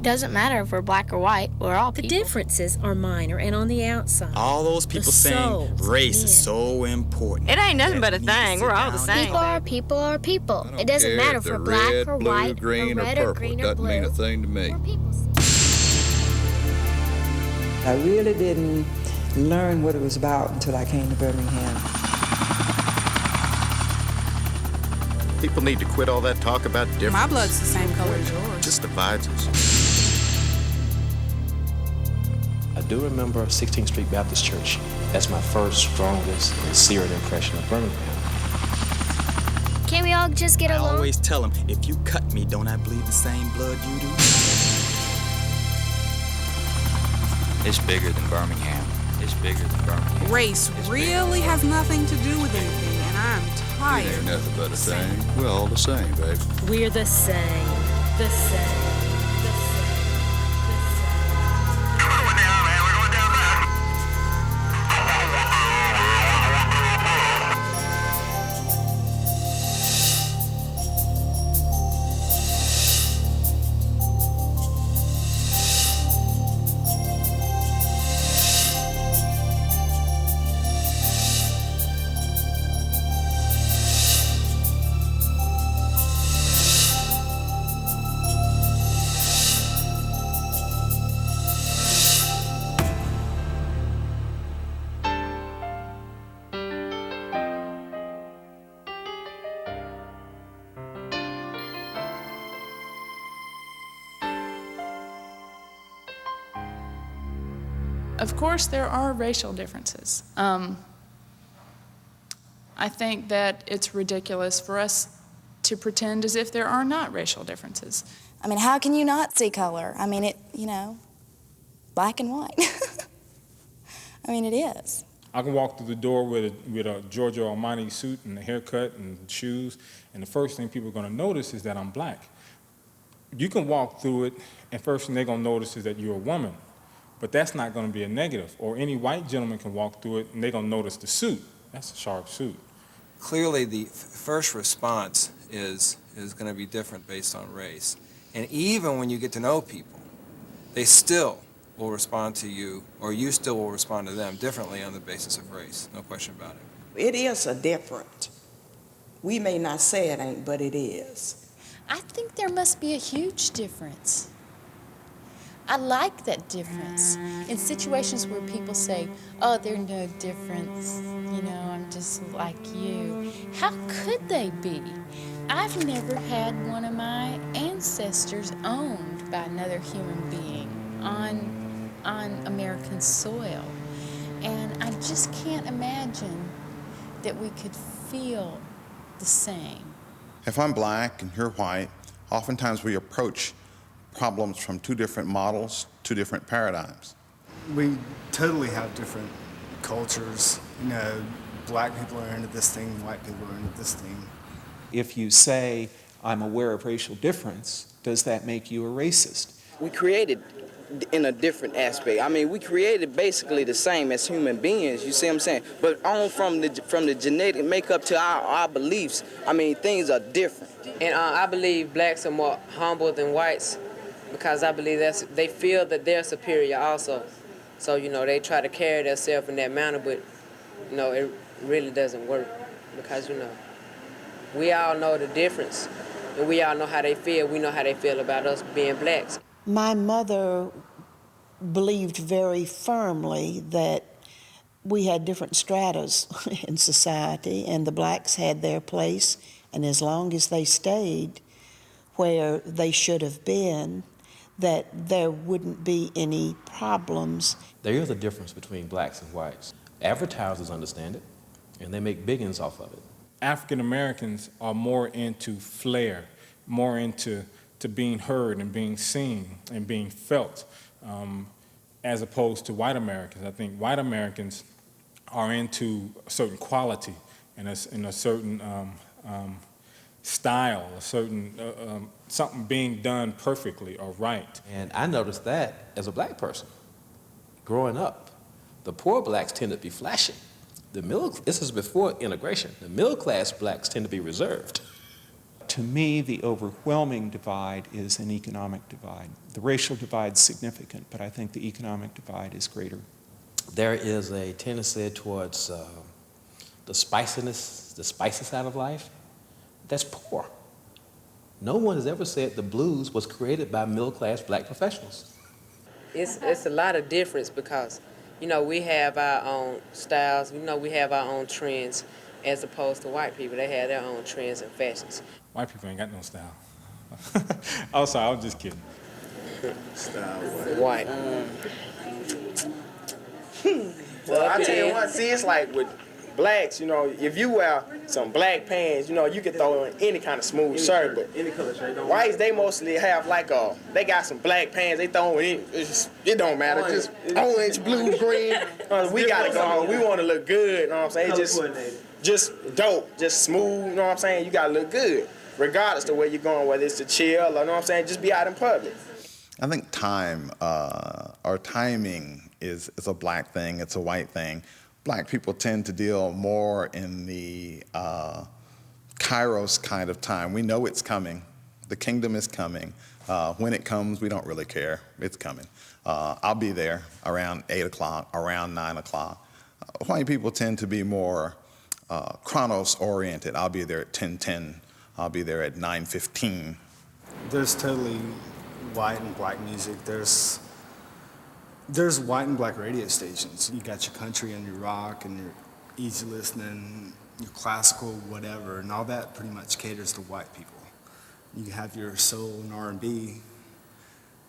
doesn't matter if we're black or white, we're all The people. differences are minor and on the outside. All those people saying race is so important. It ain't nothing but a thing. We're all the same. People are people. It doesn't matter if we're black or white, green, or red or or purple. green or Doesn't blue. mean a thing to me. We're people. I really didn't learn what it was about until I came to Birmingham. People need to quit all that talk about difference. My blood's the same color as yours. It just divides us. I do remember 16th Street Baptist Church as my first, strongest, and searing impression of Birmingham. Can't we all just get along? I always tell them, if you cut me, don't I bleed the same blood you do? It's bigger than Birmingham. It's bigger than Birmingham. Race really has nothing to do with anything, and I'm tired. It ain't nothing but a thing. We're all the same, babe. We're the same. The same. Of course, there are racial differences. I think that it's ridiculous for us to pretend as if there are not racial differences. I mean, how can you not see color? I mean, black and white. I mean, it is. I can walk through the door with a Giorgio Armani suit and a haircut and shoes, and the first thing people are going to notice is that I'm black. You can walk through it, and first thing they're going to notice is that you're a woman. But that's not going to be a negative. Or any white gentleman can walk through it, and they're going to notice the suit. That's a sharp suit. Clearly, the first response is going to be different based on race. And even when you get to know people, they still will respond to you, or you still will respond to them differently on the basis of race. No question about it. It is a different. We may not say it ain't, but it is. I think there must be a huge difference. I like that difference. In situations where people say, oh, there's no difference, I'm just like you. How could they be? I've never had one of my ancestors owned by another human being on American soil. And I just can't imagine that we could feel the same. If I'm black and you're white, oftentimes we approach problems from two different models, two different paradigms. We totally have different cultures. Black people are into this thing, white people are into this thing. If you say, I'm aware of racial difference, does that make you a racist? We created in a different aspect. I mean, we created basically the same as human beings, you see what I'm saying? But on from the genetic makeup to our beliefs, I mean, things are different. And I believe blacks are more humble than whites, because I believe they feel that they're superior also. So, they try to carry themselves in that manner, but, it really doesn't work. Because, we all know the difference, and we all know how they feel. We know how they feel about us being blacks. My mother believed very firmly that we had different stratas in society, and the blacks had their place, and as long as they stayed where they should have been, that there wouldn't be any problems. There is a difference between blacks and whites. Advertisers understand it, and they make billions off of it. African Americans are more into flair, more into being heard and being seen and being felt, as opposed to white Americans. I think white Americans are into a certain quality and a certain style, a certain something being done perfectly or right. And I noticed that as a black person. Growing up, the poor blacks tend to be flashy. This is before integration. The middle class blacks tend to be reserved. to me, the overwhelming divide is an economic divide. The racial divide is significant, but I think the economic divide is greater. There is a tendency towards the spicy side of life. That's poor. No one has ever said the blues was created by middle-class black professionals. It's a lot of difference because, you know, we have our own styles, you know, we have our own trends, as opposed to white people. They have their own trends and fashions. White people ain't got no style. I'm sorry, I was just kidding. Style white. Well, I tell you what, see, it's like with blacks, you know, if you wear some black pants, you know, you can throw in any kind of smooth shirt, but any color shirt. whites, they mostly have like they got some black pants, they throw in, it don't matter, just orange, blue, green. We gotta go home, we wanna look good, you know what I'm saying? Just dope, just smooth, you know what I'm saying? You gotta look good, regardless of where you're going, whether it's to chill or, you know what I'm saying, just be out in public. I think time or timing is a black thing, it's a white thing. Black people tend to deal more in the Kairos kind of time. We know it's coming. The kingdom is coming. When it comes, we don't really care. It's coming. I'll be there around 8 o'clock, around 9 o'clock. White people tend to be more chronos-oriented. I'll be there at 10:10. I'll be there at 9:15. There's totally white and black music. There's white and black radio stations. You got your country and your rock and your easy listening, your classical, whatever, and all that pretty much caters to white people. You have your soul and R&B,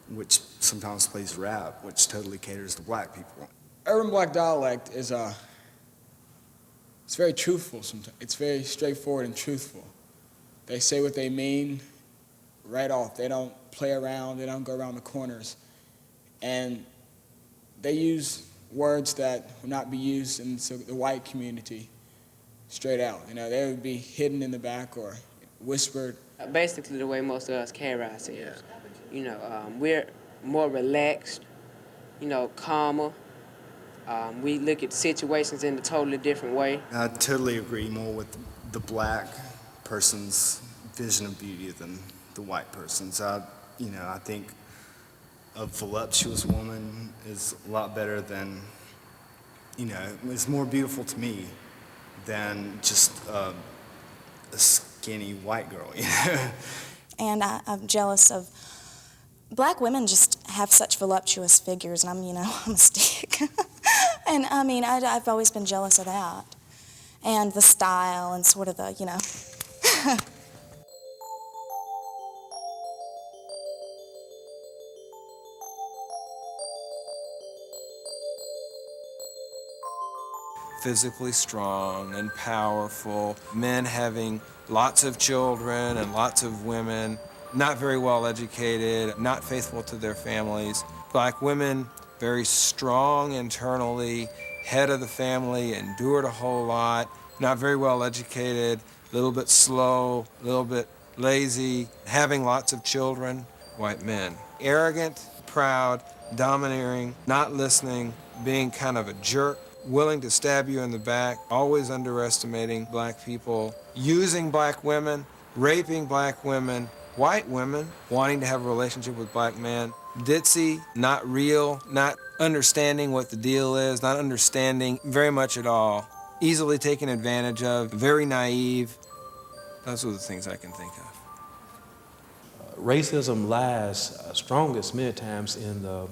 which sometimes plays rap, which totally caters to black people. Urban black dialect is it's very truthful sometimes. It's very straightforward and truthful. They say what they mean right off. They don't play around, they don't go around the corners. And they use words that would not be used in the white community straight out. You know, they would be hidden in the back or whispered. Basically the way most of us carry ourselves. You know, we're more relaxed, you know, calmer. We look at situations in a totally different way. I totally agree more with the black person's vision of beauty than the white person's. I think a voluptuous woman is a lot better than, it's more beautiful to me than just a skinny white girl, And I'm jealous of black women. Just have such voluptuous figures, and I'm a stick. And I mean, I've always been jealous of that, and the style and sort of the, Physically strong and powerful, men having lots of children and lots of women, not very well educated, not faithful to their families. Black women, very strong internally, head of the family, endured a whole lot, not very well educated, a little bit slow, a little bit lazy, having lots of children. White men, arrogant, proud, domineering, not listening, being kind of a jerk, willing to stab you in the back, always underestimating black people, using black women, raping black women, white women wanting to have a relationship with black men, ditzy, not real, not understanding what the deal is, not understanding very much at all, easily taken advantage of, very naive. Those are the things I can think of. Racism lies strongest many times in the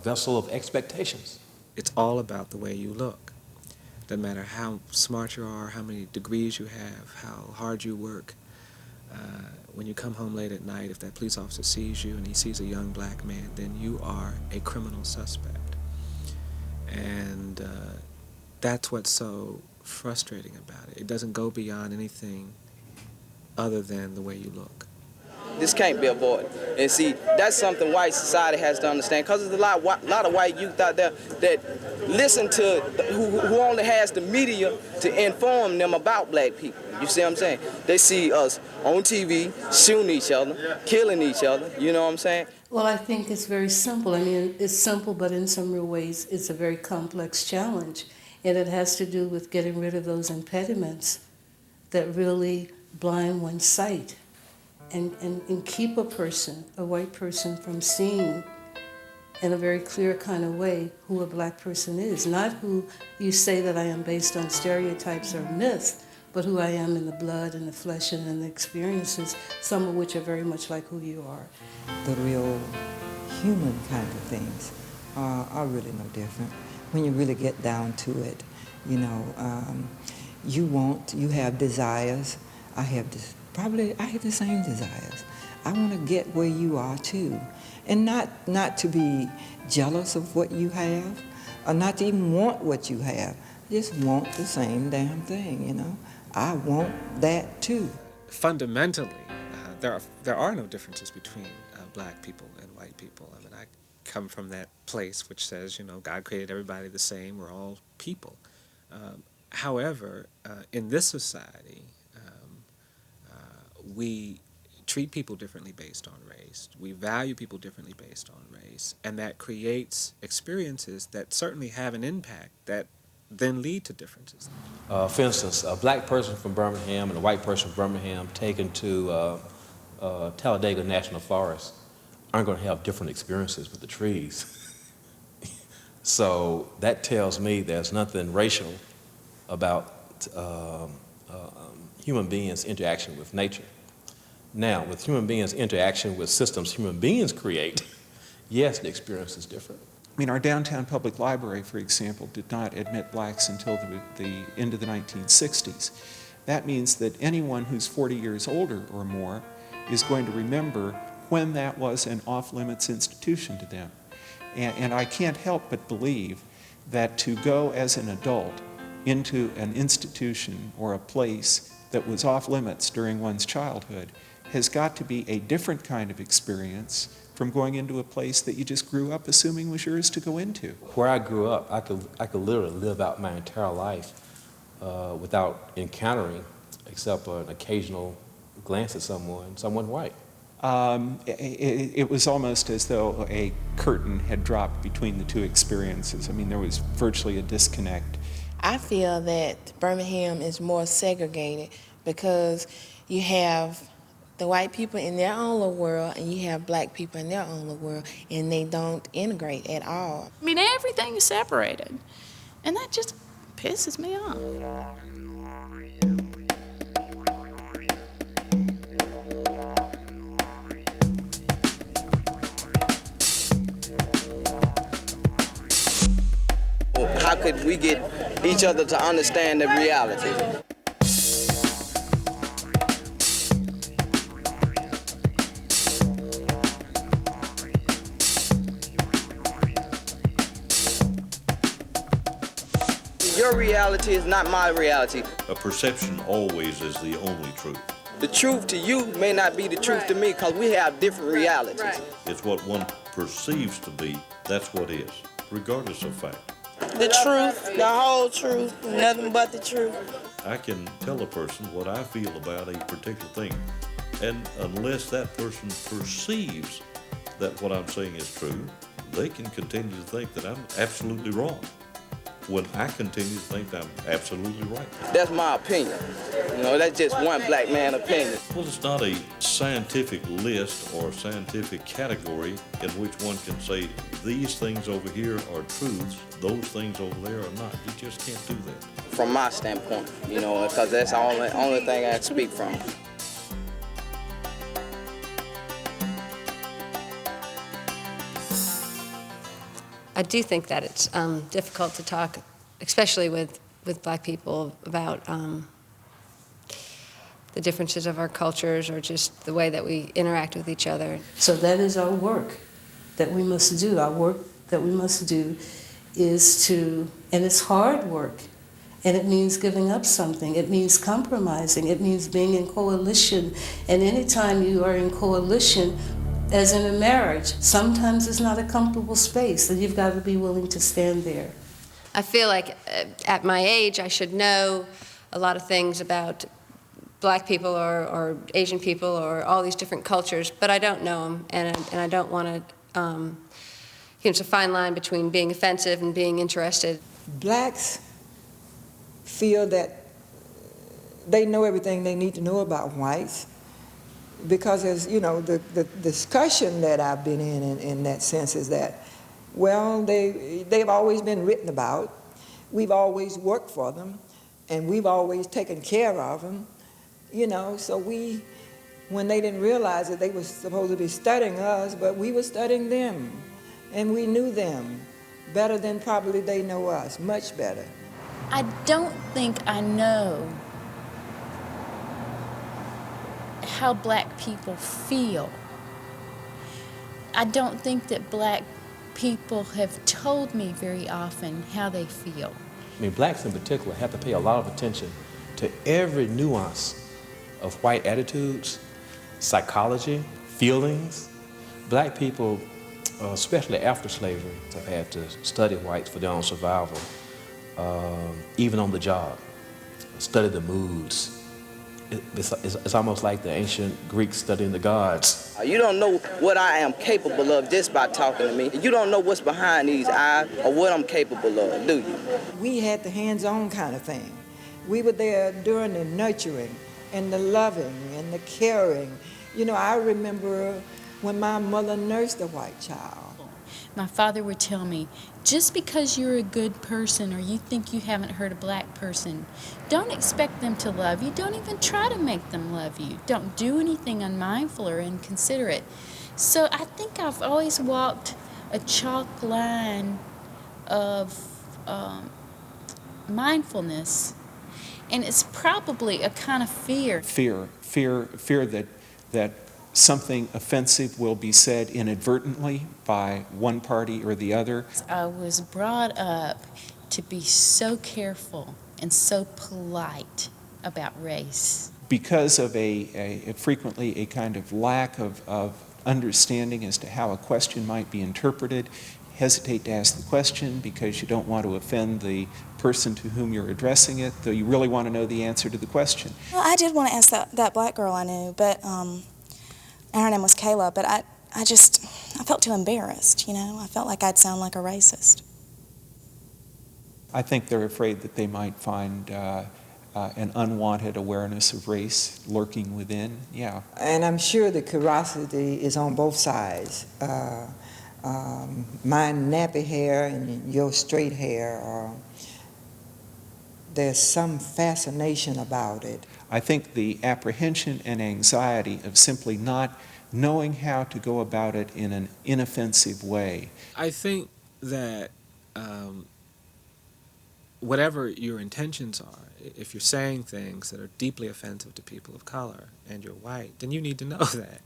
vessel of expectations. It's all about the way you look. Doesn't matter how smart you are, how many degrees you have, how hard you work. When you come home late at night, if that police officer sees you and he sees a young black man, then you are a criminal suspect. And that's what's so frustrating about it. It doesn't go beyond anything other than the way you look. This can't be avoided. And see, that's something white society has to understand, because there's a lot of white youth out there that listen to, who only has the media to inform them about black people. You see what I'm saying? They see us on TV shooting each other, killing each other, you know what I'm saying? Well, I think it's very simple. I mean, it's simple, but in some real ways, it's a very complex challenge. And it has to do with getting rid of those impediments that really blind one's sight and keep a person, a white person, from seeing in a very clear kind of way who a black person is. Not who you say that I am based on stereotypes or myths, but who I am in the blood and the flesh and in the experiences, some of which are very much like who you are. The real human kind of things are really no different. When you really get down to it, you know, you have desires. I have the same desires. I want to get where you are too. And not to be jealous of what you have, or not to even want what you have. Just want the same damn thing, you know. I want that too. Fundamentally, there are no differences between black people and white people. I mean, I come from that place which says, you know, God created everybody the same. We're all people. However, in this society, we treat people differently based on race. We value people differently based on race, and that creates experiences that certainly have an impact that then lead to differences. For instance, a black person from Birmingham and a white person from Birmingham taken to Talladega National Forest aren't going to have different experiences with the trees. So that tells me there's nothing racial about human beings' interaction with nature. Now, with human beings' interaction with systems human beings create, yes, the experience is different. I mean, our downtown public library, for example, did not admit blacks until the end of the 1960s. That means that anyone who's 40 years older or more is going to remember when that was an off-limits institution to them. And I can't help but believe that to go as an adult into an institution or a place that was off-limits during one's childhood has got to be a different kind of experience from going into a place that you just grew up assuming was yours to go into. Where I grew up, I could literally live out my entire life without encountering, except an occasional glance at someone white. It was almost as though a curtain had dropped between the two experiences. I mean, there was virtually a disconnect. I feel that Birmingham is more segregated because you have the white people in their own little world and you have black people in their own little world, and they don't integrate at all. I mean, everything is separated, and that just pisses me off. How could we get each other to understand the reality? Your reality is not my reality. A perception always is the only truth. The truth to you may not be the truth to me because we have different realities. It's what one perceives to be, that's what is, regardless of fact. The truth, the whole truth, nothing but the truth. I can tell a person what I feel about a particular thing, and unless that person perceives that what I'm saying is true, they can continue to think that I'm absolutely wrong, when I continue to think I'm absolutely right. That's my opinion. You know, that's just one black man's opinion. Well, it's not a scientific list or scientific category in which one can say these things over here are truths, those things over there are not. You just can't do that. From my standpoint, you know, because that's the only thing I can speak from. I do think that it's difficult to talk, especially with black people, about the differences of our cultures or just the way that we interact with each other. So that is our work that we must do. Our work that we must do is to, and it's hard work, and it means giving up something. It means compromising. It means being in coalition. And anytime you are in coalition, as in a marriage, sometimes it's not a comfortable space, and you've got to be willing to stand there. I feel like at my age I should know a lot of things about black people or Asian people or all these different cultures, but I don't know them, and I don't want to, it's a fine line between being offensive and being interested. Blacks feel that they know everything they need to know about whites, because as you know, the discussion that I've been in that sense is that, well, they've always been written about, we've always worked for them, and we've always taken care of them, you know, so when they didn't realize that they were supposed to be studying us, but we were studying them, and we knew them better than probably they know us, much better. I don't think I know how black people feel. I don't think that black people have told me very often how they feel. I mean, blacks in particular have to pay a lot of attention to every nuance of white attitudes, psychology, feelings. Black people, especially after slavery, have had to study whites for their own survival, even on the job, study the moods. It's almost like the ancient Greeks studying the gods. You don't know what I am capable of just by talking to me. You don't know what's behind these eyes or what I'm capable of, do you? We had the hands-on kind of thing. We were there during the nurturing and the loving and the caring. You know, I remember when my mother nursed a white child. My father would tell me, just because you're a good person or you think you haven't hurt a black person, don't expect them to love you. Don't even try to make them love you. Don't do anything unmindful or inconsiderate. So I think I've always walked a chalk line of mindfulness, and it's probably a kind of fear. Fear that something offensive will be said inadvertently by one party or the other. I was brought up to be so careful and so polite about race. Because of frequently a kind of lack of understanding as to how a question might be interpreted, hesitate to ask the question because you don't want to offend the person to whom you're addressing it, though you really want to know the answer to the question. Well, I did want to ask that black girl I knew, but and her name was Kayla, but I felt too embarrassed, you know? I felt like I'd sound like a racist. I think they're afraid that they might find an unwanted awareness of race lurking within, yeah. And I'm sure the curiosity is on both sides. My nappy hair and your straight hair, there's some fascination about it. I think the apprehension and anxiety of simply not knowing how to go about it in an inoffensive way. I think that whatever your intentions are, if you're saying things that are deeply offensive to people of color and you're white, then you need to know that.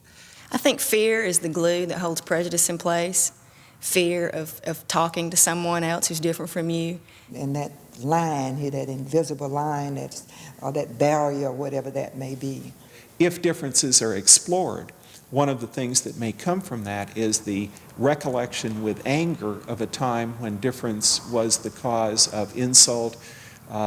I think fear is the glue that holds prejudice in place. Fear of talking to someone else who's different from you. And that line here, that invisible line, or that barrier, whatever that may be. If differences are explored, one of the things that may come from that is the recollection with anger of a time when difference was the cause of insult,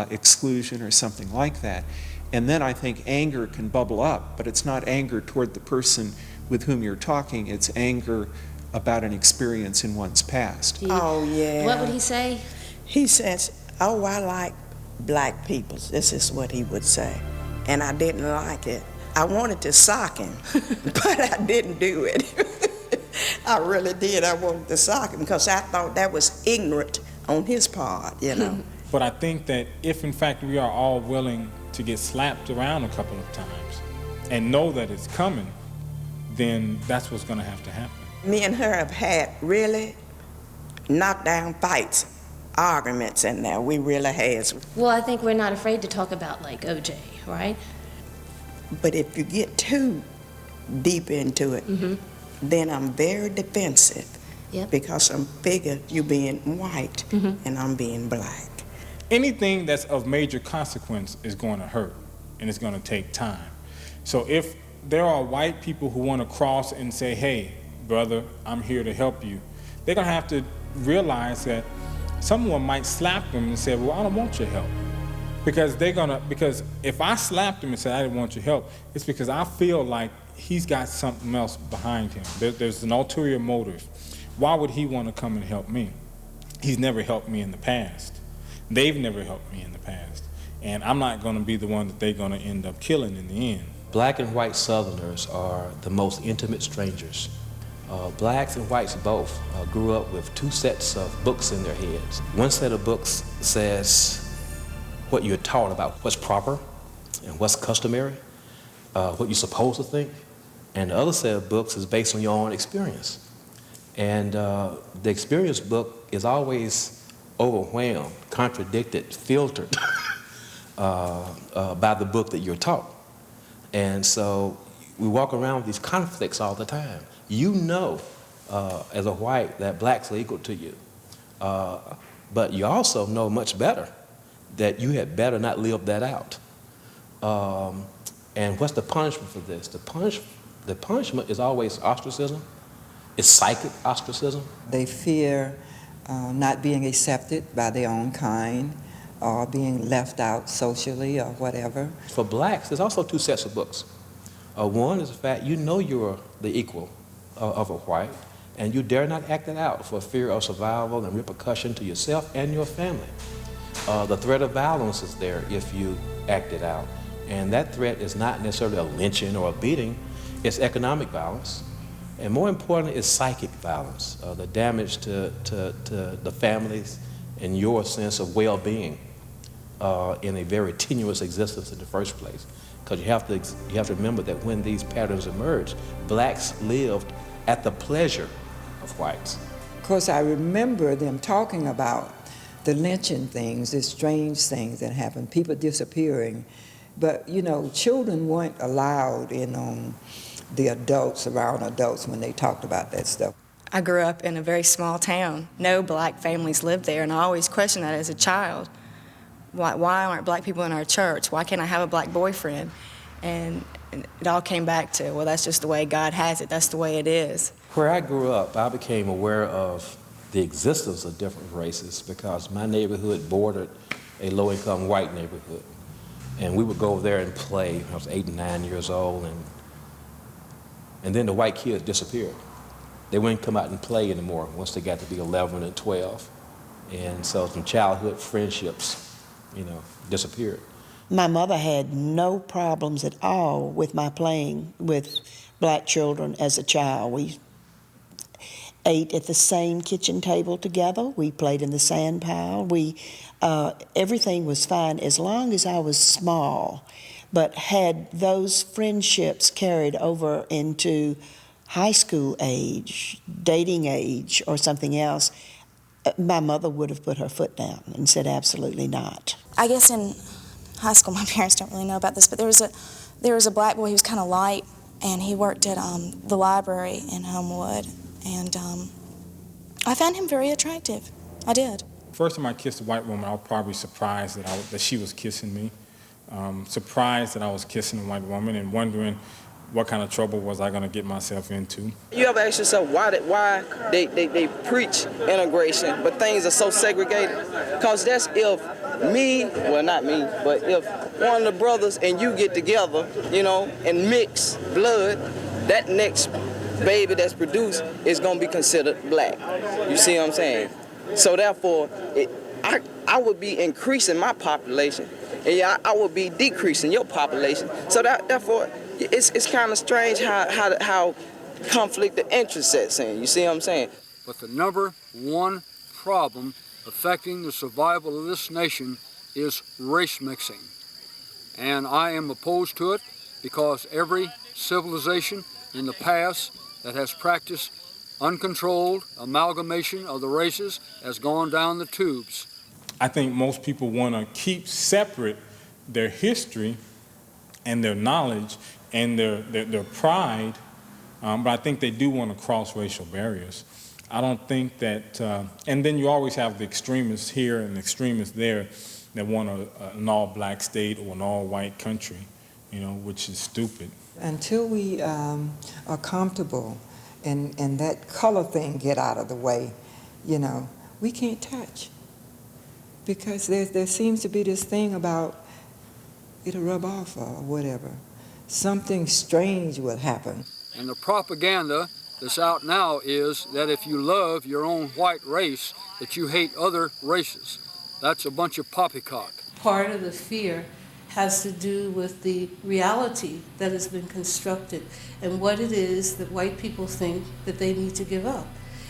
exclusion, or something like that. And then I think anger can bubble up, but it's not anger toward the person with whom you're talking, it's anger about an experience in one's past. Oh, yeah. What would he say? He says, oh, I like black people. This is what he would say. And I didn't like it. I wanted to sock him, but I didn't do it. I really did. I wanted to sock him because I thought that was ignorant on his part, you know. But I think that if, in fact, we are all willing to get slapped around a couple of times and know that it's coming, then that's what's going to have to happen. Me and her have had really knockdown fights, arguments in there. We really has. Well, I think we're not afraid to talk about, like, OJ, right? But if you get too deep into it, then I'm very defensive. Yep. Because I'm figure you being white and I'm being black. Anything that's of major consequence is going to hurt, and it's going to take time. So if there are white people who want to cross and say, hey, brother, I'm here to help you, they're going to have to realize that someone might slap them and say, well, I don't want your help. Because if I slapped him and said I didn't want your help, it's because I feel like he's got something else behind him. There's an ulterior motive. Why would he want to come and help me? He's never helped me in the past. They've never helped me in the past. And I'm not going to be the one that they're going to end up killing in the end. Black and white Southerners are the most intimate strangers. Blacks and whites both grew up with two sets of books in their heads. One set of books says what you're taught about what's proper and what's customary, what you're supposed to think. And the other set of books is based on your own experience. And the experience book is always overwhelmed, contradicted, filtered by the book that you're taught. And so we walk around with these conflicts all the time. You know, as a white, that blacks are equal to you. But you also know much better that you had better not live that out. And what's the punishment for this? The punishment is always ostracism. It's psychic ostracism. They fear not being accepted by their own kind or being left out socially or whatever. For blacks, there's also two sets of books. One is the fact you know you're the equal of a white, and you dare not act it out for fear of survival and repercussion to yourself and your family. The threat of violence is there if you act it out. And that threat is not necessarily a lynching or a beating, it's economic violence. And more importantly, it's psychic violence, the damage to the families and your sense of well-being in a very tenuous existence in the first place. Because you have to remember that when these patterns emerged, blacks lived at the pleasure of whites. Of course, I remember them talking about the lynching things, the strange things that happen, people disappearing. But, you know, children weren't allowed in on the adults, around adults, when they talked about that stuff. I grew up in a very small town. No black families lived there, and I always questioned that as a child. Why aren't black people in our church? Why can't I have a black boyfriend? And it all came back to, well, that's just the way God has it. That's the way it is. Where I grew up, I became aware of the existence of different races because my neighborhood bordered a low-income white neighborhood. And we would go over there and play when I was 8 and 9 years old, and then the white kids disappeared. They wouldn't come out and play anymore once they got to be 11 and 12. And so some childhood friendships, you know, disappeared. My mother had no problems at all with my playing with black children as a child. We ate at the same kitchen table together. We played in the sand pile. Everything was fine as long as I was small. But had those friendships carried over into high school age, dating age, or something else, my mother would have put her foot down and said absolutely not. I guess in high school, my parents don't really know about this, but there was a black boy who was kind of light, and he worked at the library in Homewood, and I found him very attractive. I did. First time I kissed a white woman, I was probably surprised that she was kissing me. Surprised that I was kissing a white woman and wondering what kind of trouble was I going to get myself into. You ever ask yourself why they preach integration, but things are so segregated? Because that's if me, well not me, but if one of the brothers and you get together, you know, and mix blood, that next baby that's produced is going to be considered black. You see what I'm saying? So therefore, I would be increasing my population, and I would be decreasing your population. So therefore, it's kind of strange how conflict of interest sets in. You see what I'm saying? But the number one problem affecting the survival of this nation is race mixing. And I am opposed to it because every civilization in the past that has practiced uncontrolled amalgamation of the races has gone down the tubes. I think most people want to keep separate their history and their knowledge and their pride, but I think they do want to cross racial barriers. I don't think that, and then you always have the extremists here and the extremists there that want an all-black state or an all-white country, you know, which is stupid. Until we are comfortable and that color thing get out of the way, you know, we can't touch. Because there seems to be this thing about it'll rub off or whatever. Something strange will happen. And the propaganda that's out now is that if you love your own white race, that you hate other races. That's a bunch of poppycock. part of the fear has to do with the reality that has been constructed and what it is that white people think that they need to give up.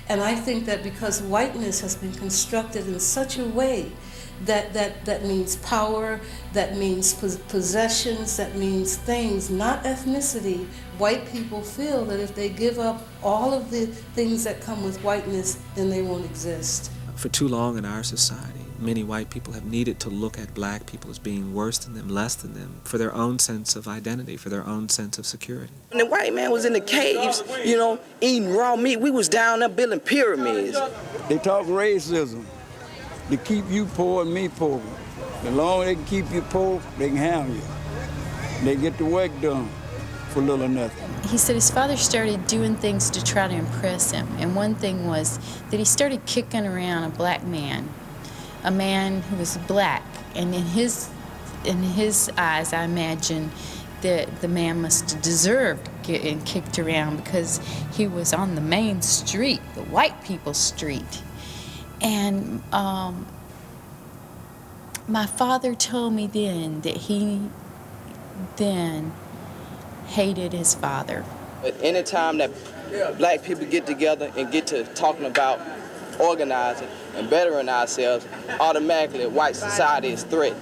And I think that because whiteness has been constructed in such a way that means power, that means possessions, that means things, not ethnicity, white people feel that if they give up all of the things that come with whiteness, then they won't exist. For too long in our society, many white people have needed to look at black people as being worse than them, less than them, for their own sense of identity, for their own sense of security. When the white man was in the caves, you know, eating raw meat, we was down there building pyramids. They talk racism to keep you poor and me poor. The longer they can keep you poor, they can have you. They get the work done for little or nothing. He said his father started doing things to try to impress him, and one thing was that he started kicking around a black man, a man who was black, and in his eyes, I imagine that the man must have deserved getting kicked around because he was on the main street, the white people's street. And my father told me then that he then hated his father. But anytime that black people get together and get to talking about organizing and bettering ourselves, automatically white society is threatened.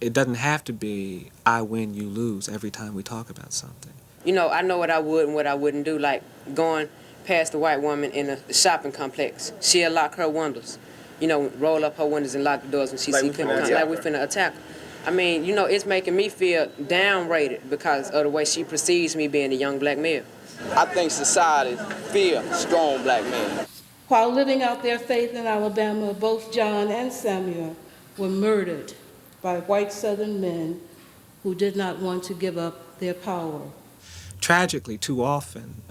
It doesn't have to be I win, you lose every time we talk about something. You know, I know what I would and what I wouldn't do, like going past the white woman in a shopping complex. She'll lock her windows. You know, roll up her windows and lock the doors when she see people come, like we finna attack her. I mean, you know, it's making me feel downrated because of the way she perceives me being a young black male. I think society fear strong black men. While living out their faith in Alabama, both John and Samuel were murdered by white Southern men who did not want to give up their power. Tragically, too often,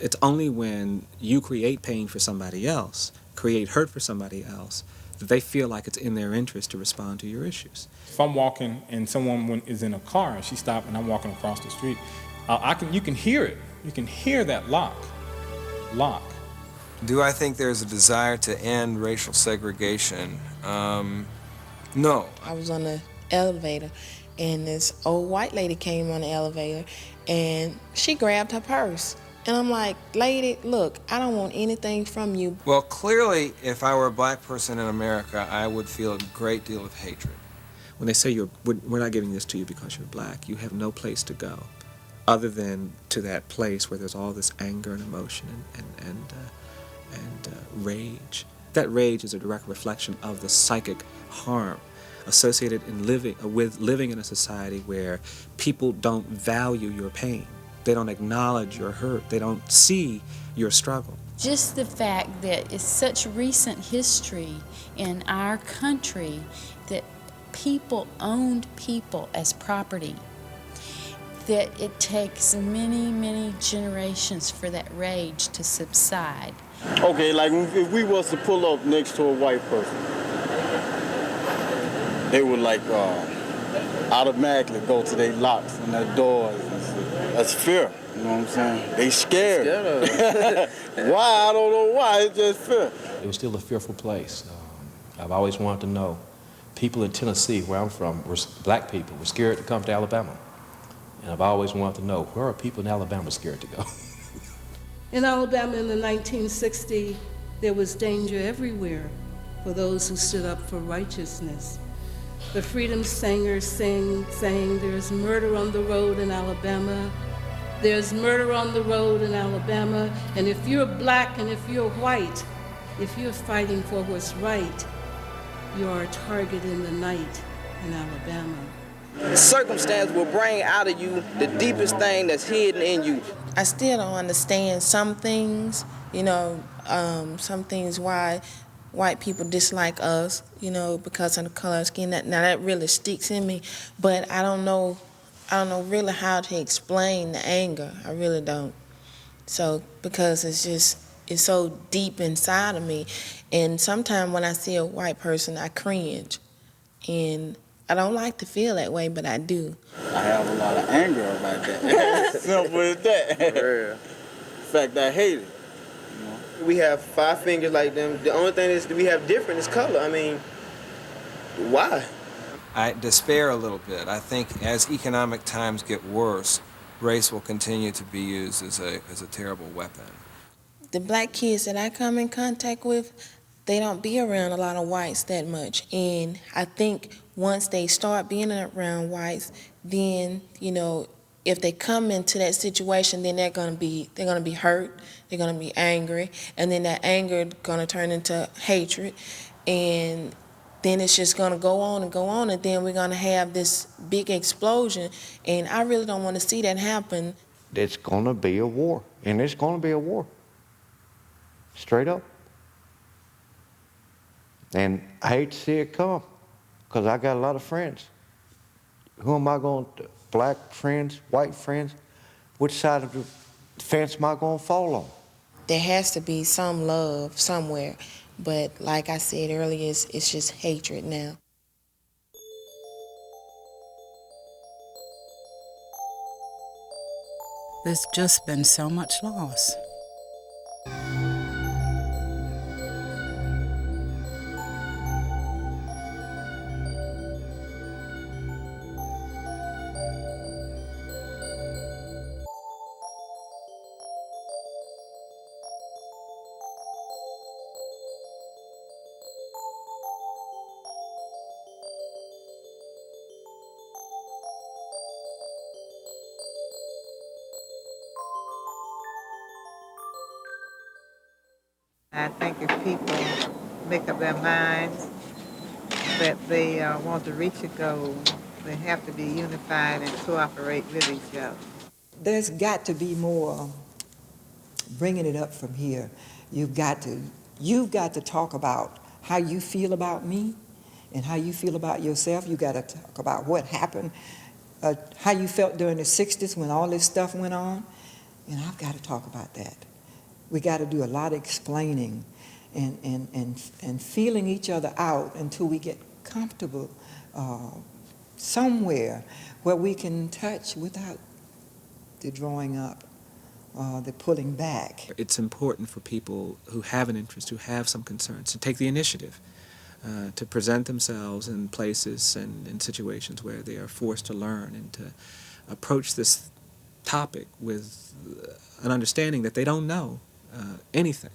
it's only when you create pain for somebody else, create hurt for somebody else, that they feel like it's in their interest to respond to your issues. If I'm walking and someone is in a car and she stopped and I'm walking across the street, you can hear it. You can hear that lock. Do I think there's a desire to end racial segregation? No. I was on the elevator, and this old white lady came on the elevator, and she grabbed her purse. And I'm like, lady, look, I don't want anything from you. Well, clearly, if I were a black person in America, I would feel a great deal of hatred. When they say we're not giving this to you because you're black, you have no place to go other than to that place where there's all this anger and emotion and rage. That rage is a direct reflection of the psychic harm associated with living in a society where people don't value your pain. They don't acknowledge your hurt. They don't see your struggle. Just the fact that it's such recent history in our country that people owned people as property, that it takes many, many generations for that rage to subside. Okay, like if we was to pull up next to a white person, they would like automatically go to their locks and their doors. That's fear, you know what I'm saying? They scared. Why? I don't know why, it's just fear. It was still a fearful place. I've always wanted to know. People in Tennessee, where I'm from, black people, were scared to come to Alabama. And I've always wanted to know, where are people in Alabama scared to go? In Alabama in the 1960s, there was danger everywhere for those who stood up for righteousness. The freedom singers sang, there's murder on the road in Alabama. There's murder on the road in Alabama. And if you're black and if you're white, if you're fighting for what's right, you are a target in the night in Alabama. Circumstance will bring out of you the deepest thing that's hidden in you. I still don't understand some things, some things why white people dislike us, because of the color of skin. Now that really sticks in me, but I don't know really how to explain the anger. I really don't. So, because it's so deep inside of me. And sometimes when I see a white person, I cringe. And I don't like to feel that way, but I do. I have a lot of anger about that. Simple as that. In fact, I hate it. We have 5 fingers like them. The only thing is that we have different is color. I mean, why? I despair a little bit. I think as economic times get worse, race will continue to be used as a terrible weapon. The black kids that I come in contact with, they don't be around a lot of whites that much. And I think once they start being around whites, then, you know, if they come into that situation, then they're gonna be hurt, they're gonna be angry, and then that anger gonna turn into hatred, and then it's just gonna go on, and then we're gonna have this big explosion, and I really don't want to see that happen. It's gonna be a war, and it's gonna be a war, straight up. And I hate to see it come, because I got a lot of friends. Who am I going to, black friends, white friends? Which side of the fence am I going to fall on? There has to be some love somewhere, but like I said earlier, it's just hatred now. There's just been so much loss. I think if people make up their minds that they want to reach a goal, they have to be unified and cooperate with each other. There's got to be more bringing it up from here. You've got to talk about how you feel about me and how you feel about yourself. You've got to talk about what happened, how you felt during the 60s when all this stuff went on, and I've got to talk about that. We got to do a lot of explaining and feeling each other out until we get comfortable somewhere where we can touch without the drawing up, the pulling back. It's important for people who have an interest, who have some concerns, to take the initiative, to present themselves in places and in situations where they are forced to learn, and to approach this topic with an understanding that they don't know anything,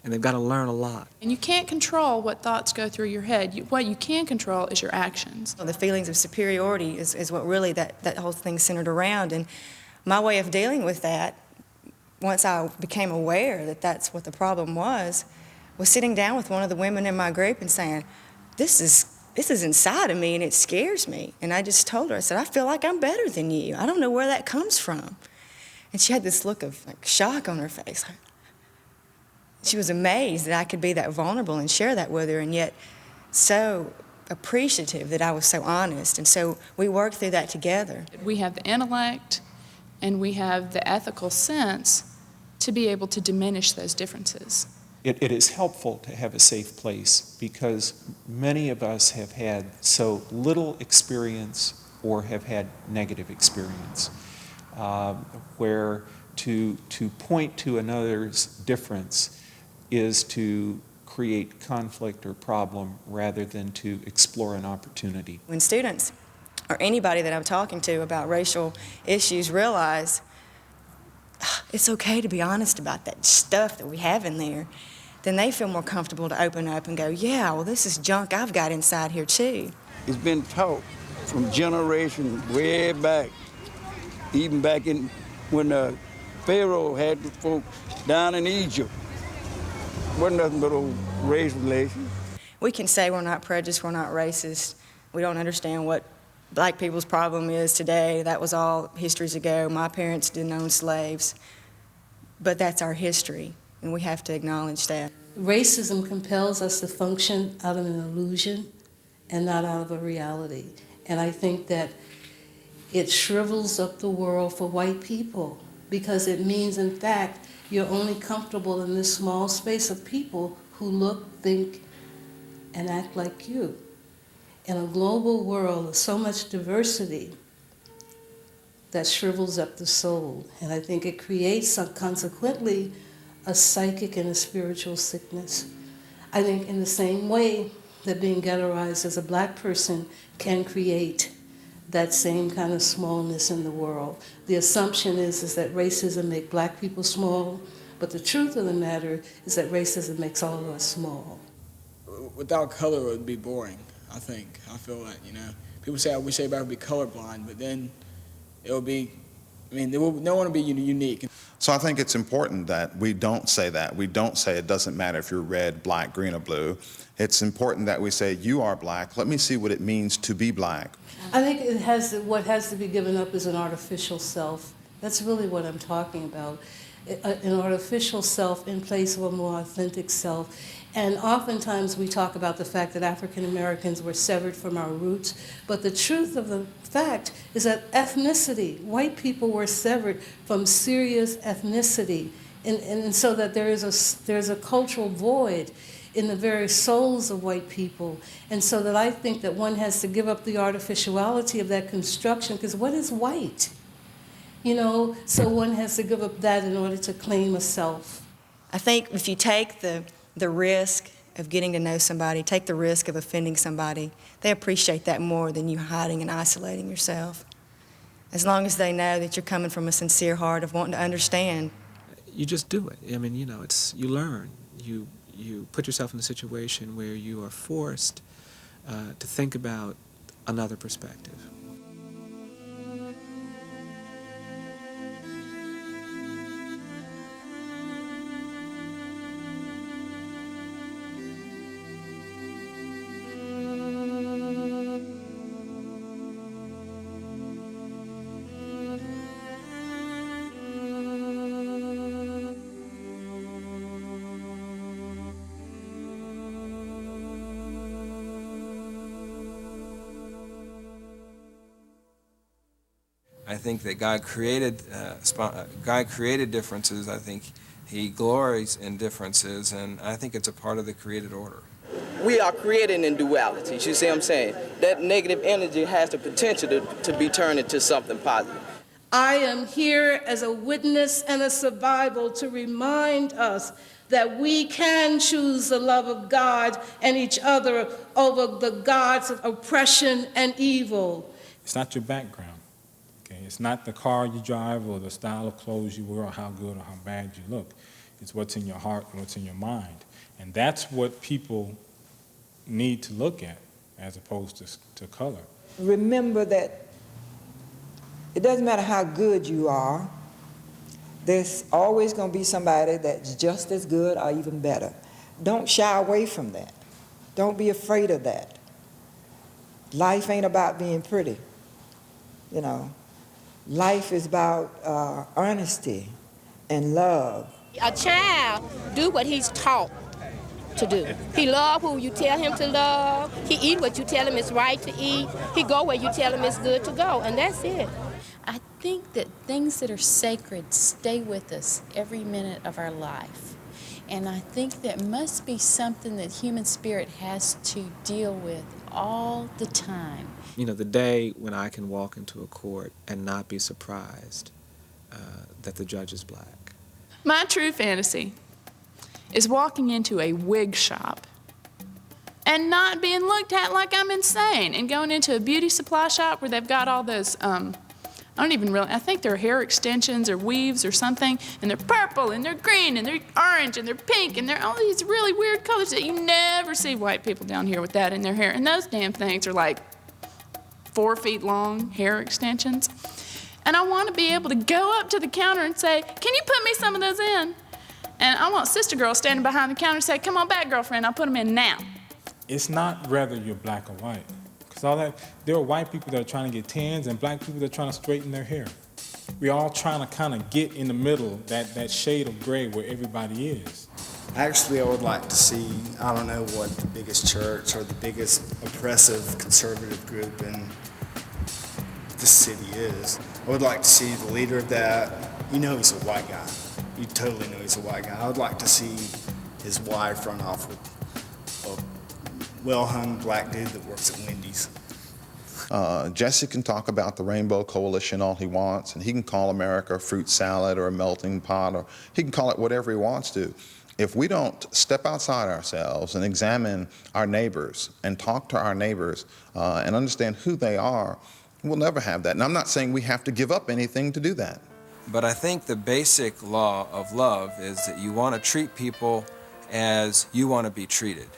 and they've got to learn a lot. And you can't control what thoughts go through your head. What you can control is your actions. The feelings of superiority is what really that whole thing's centered around. And my way of dealing with that, once I became aware that that's what the problem was sitting down with one of the women in my group and saying, this is inside of me and it scares me. And I just told her, I said, I feel like I'm better than you. I don't know where that comes from. And she had this look of shock on her face. She was amazed that I could be that vulnerable and share that with her, and yet so appreciative that I was so honest. And so we worked through that together. We have the intellect and we have the ethical sense to be able to diminish those differences. It is helpful to have a safe place because many of us have had so little experience or have had negative experience, where to point to another's difference is to create conflict or problem rather than to explore an opportunity. When students or anybody that I'm talking to about racial issues realize it's okay to be honest about that stuff that we have in there, then they feel more comfortable to open up and go, yeah, well, this is junk I've got inside here too. It's been taught from generations way back, even back in when Pharaoh had the folk down in Egypt. Wasn't nothing but old race relations. We can say we're not prejudiced, we're not racist, we don't understand what black people's problem is today. That was all histories ago. My parents didn't own slaves. But that's our history, and we have to acknowledge that. Racism compels us to function out of an illusion and not out of a reality. And I think that it shrivels up the world for white people because it means, in fact, you're only comfortable in this small space of people who look, think, and act like you. In a global world of so much diversity, that shrivels up the soul. And I think it creates, consequently, a psychic and a spiritual sickness. I think in the same way that being ghettoized as a black person can create that same kind of smallness in the world. The assumption is that racism makes black people small, but the truth of the matter is that racism makes all of us small. Without color, it would be boring, I think. I feel like, people say I wish everybody would be colorblind, but then it would be, no one would be unique. So I think it's important that we don't say that. We don't say it doesn't matter if you're red, black, green, or blue. It's important that we say, you are black. Let me see what it means to be black. I think what has to be given up is an artificial self. That's really what I'm talking about. An artificial self in place of a more authentic self. And oftentimes we talk about the fact that African Americans were severed from our roots, but the truth of the fact is that ethnicity, white people were severed from serious ethnicity, and so that there's a cultural void in the very souls of white people. And so that I think that one has to give up the artificiality of that construction, because what is white? So one has to give up that in order to claim a self. I think if you take the risk of getting to know somebody, take the risk of offending somebody, they appreciate that more than you hiding and isolating yourself. As long as they know that you're coming from a sincere heart of wanting to understand. You just do it. You learn. You put yourself in a situation where you are forced to think about another perspective. I think that God created differences. I think He glories in differences, and I think it's a part of the created order. We are created in dualities, you see what I'm saying? That negative energy has the potential to be turned into something positive. I am here as a witness and a survival to remind us that we can choose the love of God and each other over the gods of oppression and evil. It's not your background. Okay? It's not the car you drive or the style of clothes you wear or how good or how bad you look. It's what's in your heart and what's in your mind. And that's what people need to look at as opposed to color. Remember that it doesn't matter how good you are, there's always going to be somebody that's just as good or even better. Don't shy away from that. Don't be afraid of that. Life ain't about being pretty. You know, life is about honesty and love. A child do what he's taught to do. He love who you tell him to love. He eat what you tell him is right to eat. He go where you tell him it's good to go, and that's it. I think that things that are sacred stay with us every minute of our life. And I think that must be something that human spirit has to deal with all the time. You know, the day when I can walk into a court and not be surprised that the judge is black. My true fantasy is walking into a wig shop and not being looked at like I'm insane, and going into a beauty supply shop where they've got all those, I think they're hair extensions or weaves or something, and they're purple and they're green and they're orange and they're pink and they're all these really weird colors that you never see white people down here with that in their hair. And those damn things are like 4 feet long hair extensions. And I want to be able to go up to the counter and say, can you put me some of those in? And I want sister girl standing behind the counter and say, come on back, girlfriend, I'll put them in now. It's not whether you're black or white. Because there are white people that are trying to get tans and black people that are trying to straighten their hair. We're all trying to kind of get in the middle, that shade of gray where everybody is. Actually, I would like to see, I don't know what the biggest church or the biggest oppressive conservative group in the city is. I would like to see the leader of that. You know he's a white guy. You totally know he's a white guy. I would like to see his wife run off with a well-hung black dude that works at Wendy's. Jesse can talk about the Rainbow Coalition all he wants, and he can call America a fruit salad or a melting pot, or he can call it whatever he wants to. If we don't step outside ourselves and examine our neighbors and talk to our neighbors and understand who they are, we'll never have that. And I'm not saying we have to give up anything to do that. But I think the basic law of love is that you want to treat people as you want to be treated.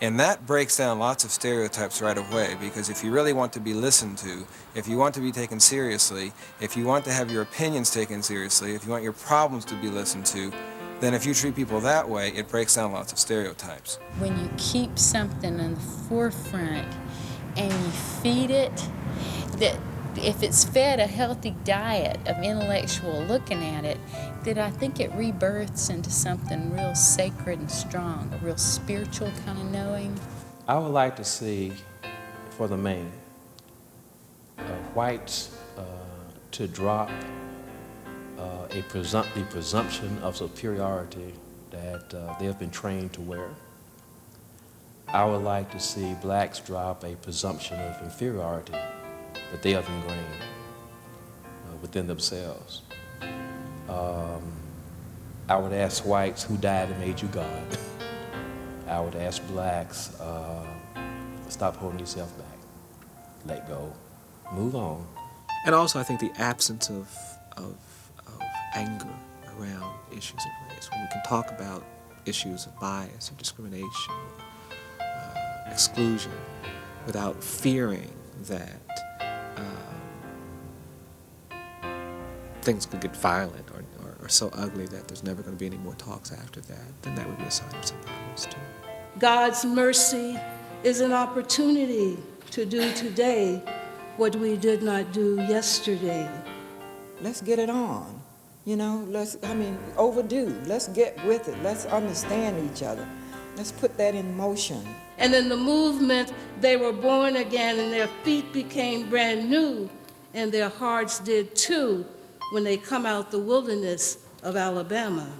And that breaks down lots of stereotypes right away, because if you really want to be listened to, if you want to be taken seriously, if you want to have your opinions taken seriously, if you want your problems to be listened to, then if you treat people that way, it breaks down lots of stereotypes. When you keep something in the forefront and you feed it, that if it's fed a healthy diet of intellectual looking at it, then I think it rebirths into something real sacred and strong, a real spiritual kind of knowing. I would like to see, for the man, whites to drop the presumption of superiority that they have been trained to wear. I would like to see blacks drop a presumption of inferiority that they have ingrained within themselves. I would ask whites, who died and made you God? I would ask blacks, stop holding yourself back. Let go. Move on. And also, I think the absence of anger around issues of race. When we can talk about issues of bias or discrimination, exclusion, without fearing that things could get violent or so ugly that there's never going to be any more talks after that, then that would be a sign of some progress too. God's mercy is an opportunity to do today what we did not do yesterday. Let's get it on. You know, overdue. Let's get with it. Let's understand each other. Let's put that in motion. And in the movement, they were born again and their feet became brand new and their hearts did too when they come out the wilderness of Alabama.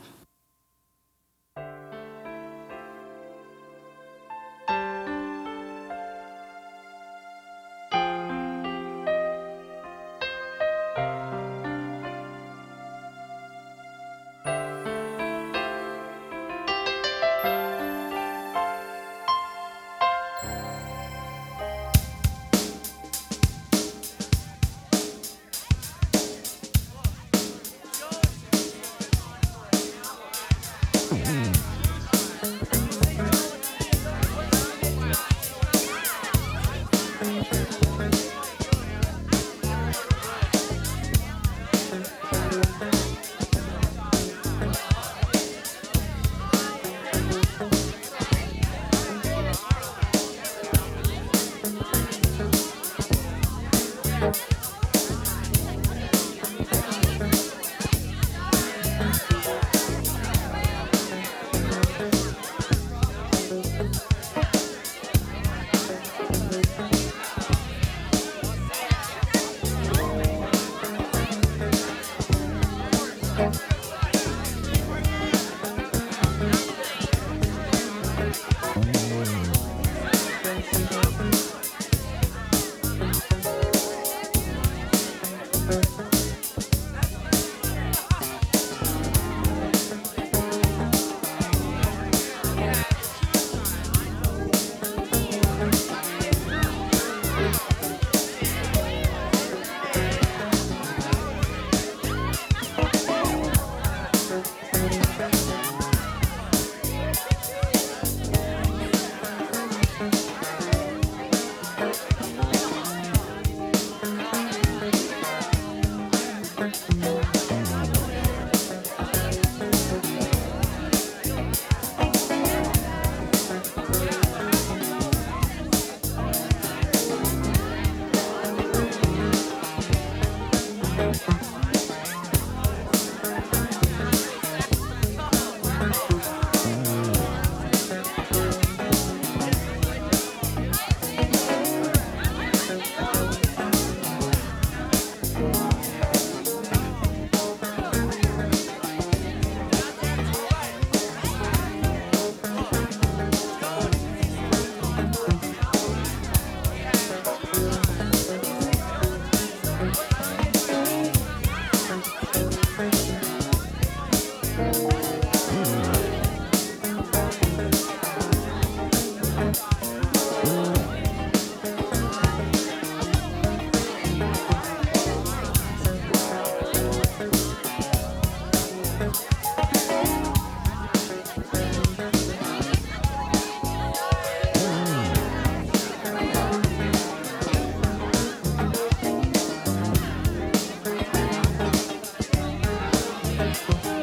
Thank you.